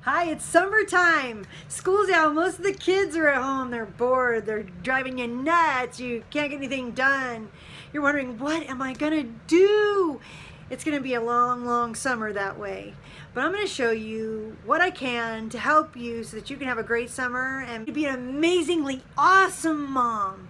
Hi, it's summertime. School's out. Most of the kids are at home. They're bored. They're driving you nuts. You can't get anything done. You're wondering, what am I going to do? It's going to be a long, long summer that way. But I'm going to show you what I can to help you so that you can have a great summer and be an amazingly awesome mom.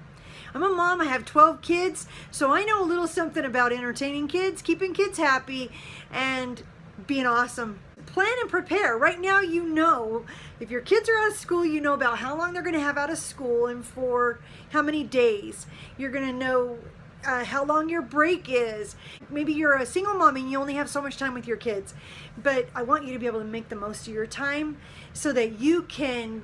I'm a mom, I have 12 kids, so I know a little something about entertaining kids, keeping kids happy, and being awesome. Plan and prepare. Right now, you know, if your kids are out of school, you know about how long they're going to have out of school and for how many days. You're going to know how long your break is. Maybe you're a single mom and you only have so much time with your kids, but I want you to be able to make the most of your time so that you can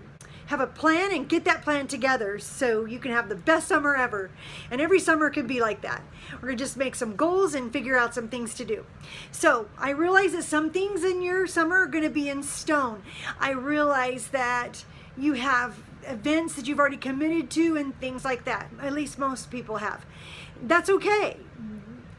have a plan and get that plan together so you can have the best summer ever. And every summer could be like that. We're gonna just make some goals and figure out some things to do. So I realize that some things in your summer are gonna be in stone. I realize that you have events that you've already committed to and things like that. At least most people have. That's okay.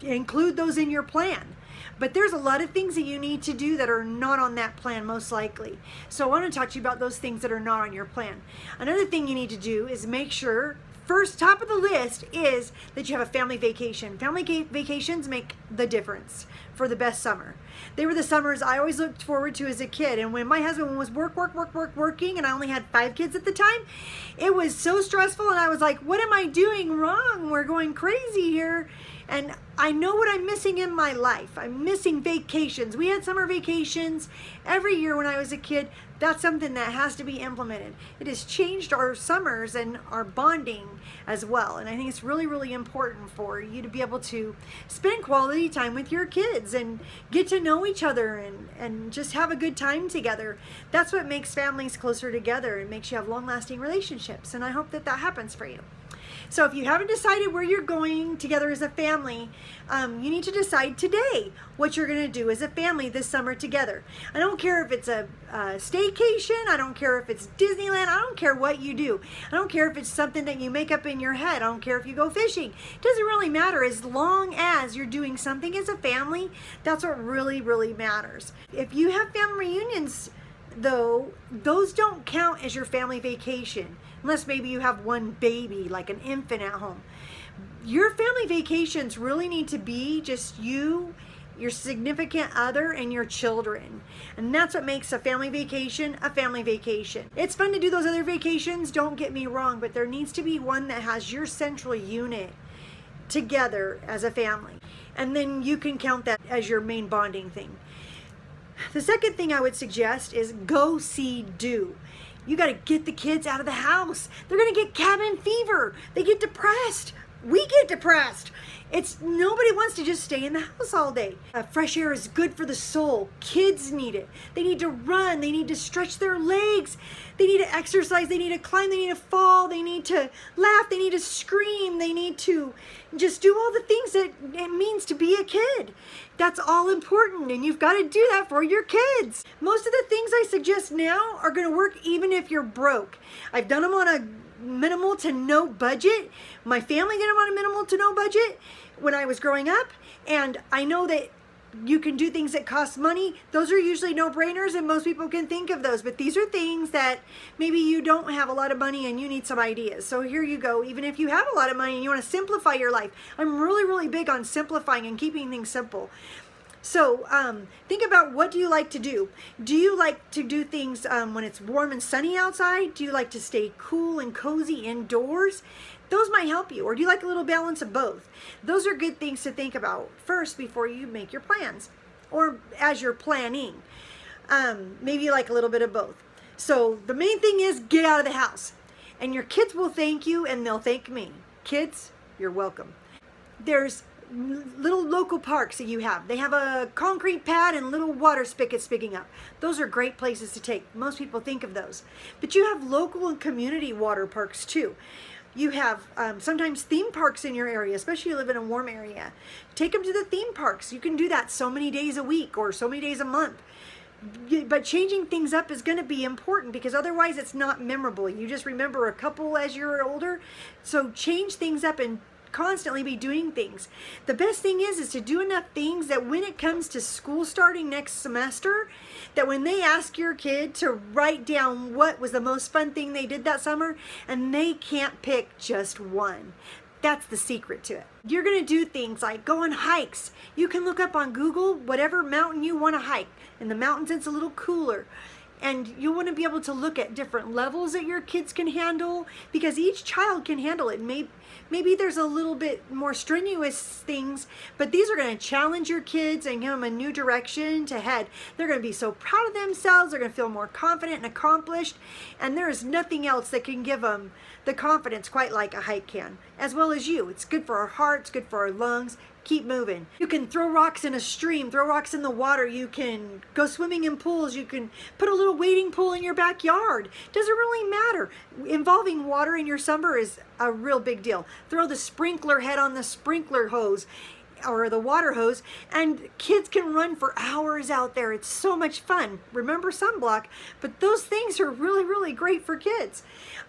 Include those in your plan. But there's a lot of things that you need to do that are not on that plan, most likely. So I want to talk to you about those things that are not on your plan. Another thing you need to do is make sure, first, top of the list is that you have a family vacation. Family vacations make the difference for the best summer. They were the summers I always looked forward to as a kid. And when my husband was working, and I only had 5 kids at the time, it was so stressful. And I was like, what am I doing wrong? We're going crazy here. And I know what I'm missing in my life. I'm missing vacations. We had summer vacations every year when I was a kid. That's something that has to be implemented. It has changed our summers and our bonding as well. And I think it's really, really important for you to be able to spend quality time with your kids and get to know each other and just have a good time together. That's what makes families closer together and makes you have long-lasting relationships. And I hope that that happens for you. So if you haven't decided where you're going together as a family, you need to decide today what you're going to do as a family this summer together. I don't care if it's a staycation. I don't care if it's Disneyland. I don't care what you do. I don't care if it's something that you make up in your head. I don't care if you go fishing. It doesn't really matter as long as you're doing something as a family. That's what really, really matters. If you have family reunions, though, those don't count as your family vacation. Unless maybe you have one baby, like an infant at home. Your family vacations really need to be just you, your significant other, and your children. And that's what makes a family vacation a family vacation. It's fun to do those other vacations, don't get me wrong, but there needs to be one that has your central unit together as a family. And then you can count that as your main bonding thing. The second thing I would suggest is go see do. You got to get the kids out of the house. They're going to get cabin fever. They get depressed. We get depressed. Nobody wants to just stay in the house all day. Fresh air is good for the soul. Kids need it. They need to run. They need to stretch their legs. They need to exercise. They need to climb. They need to fall. They need to laugh. They need to scream. They need to just do all the things that it means to be a kid. That's all important, and you've got to do that for your kids. Most of the things I suggest now are going to work even if you're broke. I've done them on a minimal to no budget. My family did them on a minimal to no budget when I was growing up, and I know that you can do things that cost money. Those are usually no-brainers, and most people can think of those, but these are things that maybe you don't have a lot of money and you need some ideas. So here you go. Even if you have a lot of money and you want to simplify your life, I'm really, really big on simplifying and keeping things simple. So think about, what do you like to do? Do you like to do things when it's warm and sunny outside? Do you like to stay cool and cozy indoors? Those might help you. Or do you like a little balance of both? Those are good things to think about first before you make your plans, or as you're planning. Maybe you like a little bit of both. So the main thing is get out of the house. And your kids will thank you, and they'll thank me. Kids, you're welcome. There's little local parks that you have. They have a concrete pad and little water spigots sticking up. Those are great places to take. Most people think of those. But you have local and community water parks too. You have sometimes theme parks in your area, especially if you live in a warm area. Take them to the theme parks. You can do that so many days a week or so many days a month. But changing things up is going to be important, because otherwise it's not memorable. You just remember a couple as you're older. So change things up and constantly be doing things. The best thing is to do enough things that when it comes to school starting next semester, that when they ask your kid to write down what was the most fun thing they did that summer, and they can't pick just one. That's the secret to it. You're going to do things like go on hikes. You can look up on Google whatever mountain you want to hike. In the mountains, it's a little cooler. And you want to be able to look at different levels that your kids can handle, because each child can handle it. Maybe there's a little bit more strenuous things, but these are going to challenge your kids and give them a new direction to head. They're going to be so proud of themselves. They're going to feel more confident and accomplished. And there is nothing else that can give them the confidence quite like a hike can, as well as you. It's good for our hearts, good for our lungs. Keep moving. You can throw rocks in a stream, throw rocks in the water. You can go swimming in pools. You can put a little wading pool in your backyard. Doesn't really matter. Involving water in your summer is a real big deal. Throw the sprinkler head on the sprinkler hose or the water hose, and kids can run for hours out there. It's so much fun. Remember sunblock, but those things are really, really great for kids.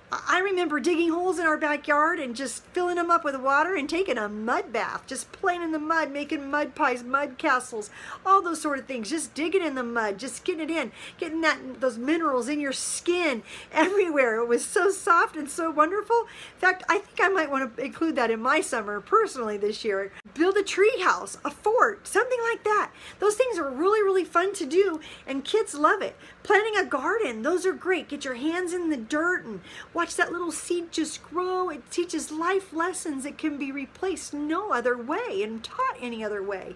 I remember digging holes in our backyard and just filling them up with water and taking a mud bath, just playing in the mud, making mud pies, mud castles, all those sort of things, just digging in the mud, just getting it in, getting those minerals in your skin everywhere. It was so soft and so wonderful. In fact, I think I might want to include that in my summer personally this year. Build a tree house, a fort, something like that. Those things are really, really fun to do, and kids love it. Planting a garden, those are great. Get your hands in the dirt and watch that little seed just grow. It teaches life lessons that can be replaced no other way and taught any other way.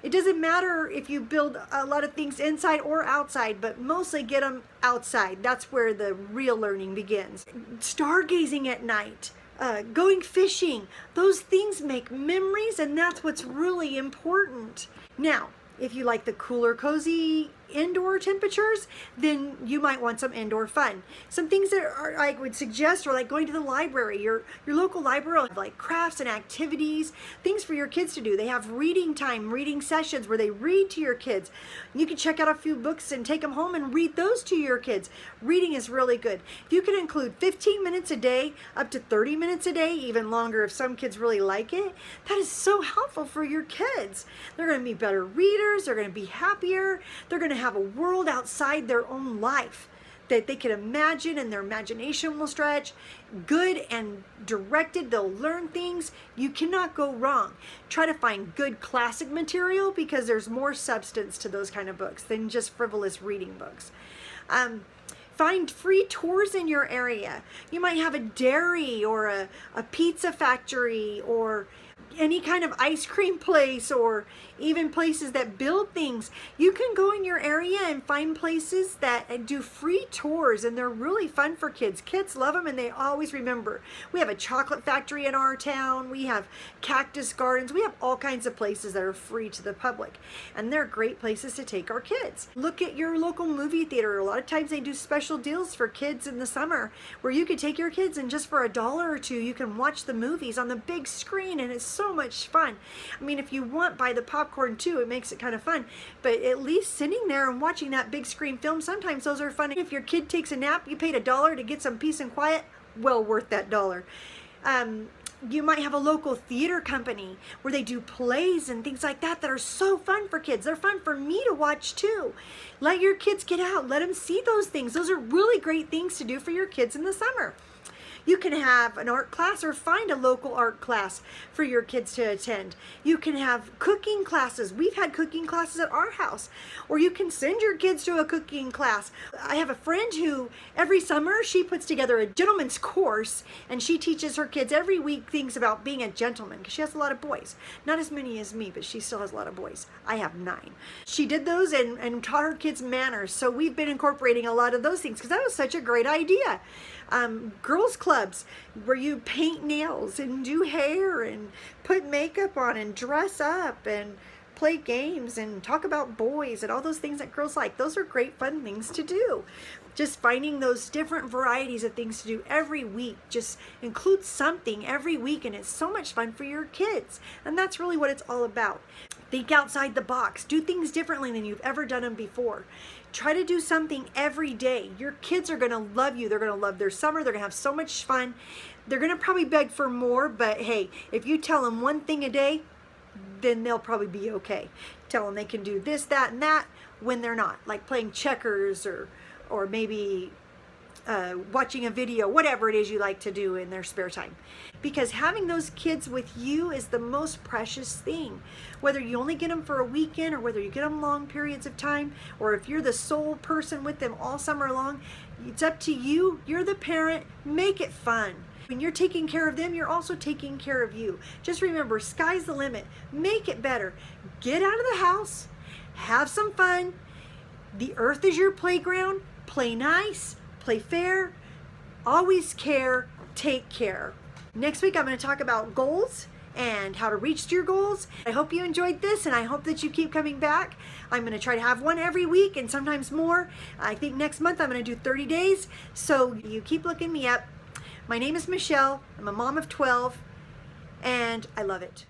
It doesn't matter if you build a lot of things inside or outside, but mostly get them outside. That's where the real learning begins. Stargazing at night. Going fishing, those things make memories, and that's what's really important. Now, if you like the cooler, cozy indoor temperatures, then you might want some indoor fun. Some things that I would suggest are like going to the library. Your local library will have like crafts and activities, things for your kids to do. They have reading time, reading sessions where they read to your kids. You can check out a few books and take them home and read those to your kids. Reading is really good. If you can include 15 minutes a day, up to 30 minutes a day, even longer if some kids really like it, that is so helpful for your kids. They're going to be better readers. They're going to be happier. They're going to have a world outside their own life that they can imagine, and their imagination will stretch. Good and directed, they'll learn things. You cannot go wrong. Try to find good classic material, because there's more substance to those kind of books than just frivolous reading books. Find free tours in your area. You might have a dairy or a pizza factory or any kind of ice cream place, or even places that build things. You can go in your area and find places that do free tours, and they're really fun for kids. Kids love them, and they always remember. We have a chocolate factory in our town. We have cactus gardens. We have all kinds of places that are free to the public, and they're great places to take our kids. Look at your local movie theater. A lot of times they do special deals for kids in the summer where you could take your kids, and just for $1 or $2 you can watch the movies on the big screen, and it's so much fun. I mean, if you want, buy the popcorn too. It makes it kind of fun, but at least sitting there and watching that big screen film, sometimes those are fun. If your kid takes a nap, you paid $1 to get some peace and quiet, well worth that $1. You might have a local theater company where they do plays and things like that are so fun for kids. They're fun for me to watch too. Let your kids get out. Let them see those things. Those are really great things to do for your kids in the summer. You can have an art class, or find a local art class for your kids to attend. You can have cooking classes. We've had cooking classes at our house. Or you can send your kids to a cooking class. I have a friend who every summer she puts together a gentleman's course, and she teaches her kids every week things about being a gentleman, because she has a lot of boys. Not as many as me, but she still has a lot of boys. I have 9. She did those and taught her kids manners. So we've been incorporating a lot of those things, because that was such a great idea. Girls clubs where you paint nails and do hair and put makeup on and dress up and play games and talk about boys and all those things that girls like. Those are great fun things to do. Just finding those different varieties of things to do every week. Just include something every week, and it's so much fun for your kids. And that's really what it's all about. Think outside the box. Do things differently than you've ever done them before. Try to do something every day. Your kids are going to love you. They're going to love their summer. They're going to have so much fun. They're going to probably beg for more, but hey, if you tell them one thing a day, then they'll probably be okay. Tell them they can do this, that, and that when they're not, like playing checkers or maybe watching a video, whatever it is you like to do in their spare time. Because having those kids with you is the most precious thing. Whether you only get them for a weekend or whether you get them long periods of time, or if you're the sole person with them all summer long, it's up to you. You're the parent. Make it fun. When you're taking care of them, you're also taking care of you. Just remember, sky's the limit. Make it better. Get out of the house. Have some fun. The earth is your playground. Play nice. Play fair. Always care. Take care. Next week, I'm going to talk about goals and how to reach your goals. I hope you enjoyed this, and I hope that you keep coming back. I'm going to try to have one every week and sometimes more. I think next month I'm going to do 30 days. So you keep looking me up. My name is Michelle. I'm a mom of 12, and I love it.